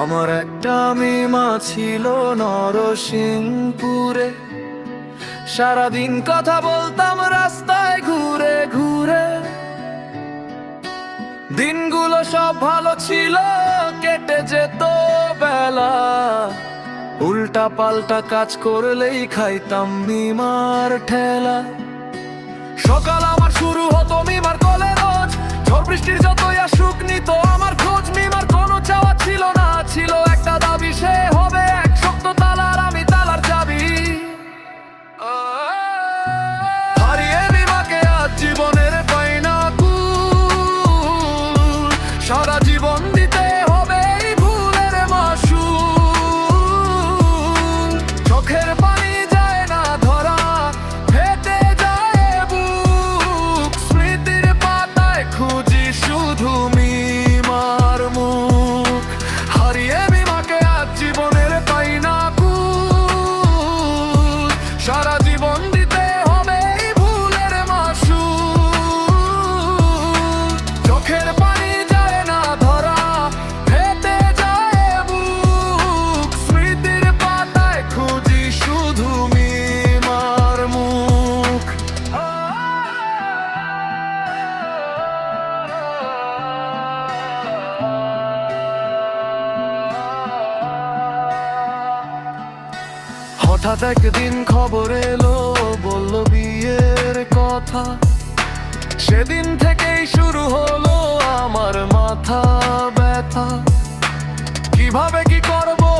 আমার একটা মিমা ছিল নরসিংপুরে, সারাদিন কথা বলতাম রাস্তায় ঘুরে ঘুরে। দিনগুলো সব ভালো ছিল, কেটে যেত বেলা, উল্টা পাল্টা কাজ করলেই খাইতাম মিমার ঠেলা। সকাল আমার শুরু হতো মিমার কোলে রোজ, ঝড় বৃষ্টির যতই আসুক নিত আমার খোঁজ। মিমার কোনো চাওয়া ছিল না, ছিল একটা দাবি, সে হবে এক শক্ত তালার, আমি তালার চাবি। হারিয়ে মিমাকে আজ জীবনের পাই না কুল, সারা জীবন দিতে হবে এই ভুলের মাসুল। চোখের পানি যায় না ধরা, ফেটে যায় বুক, স্মৃতির পাতায় খুঁজি শুধু মিমার মুখ। হারিয়ে মিমাকে আজ জীবনের পাই না কুল, সারা জীবন দিতে হবে এই ভুলের মাসুল। চোখের পানি যায় না ধরা, ফেটে যায় বুক, স্মৃতির পাতায় খুঁজি শুধু মিমার মুখ। হঠাৎ একদিন খবর এলো, বলল বিয়ের কথা। সেদিন থেকেই শুরু হলো আমার মাথা ব্যথা। কিভাবে কি করবো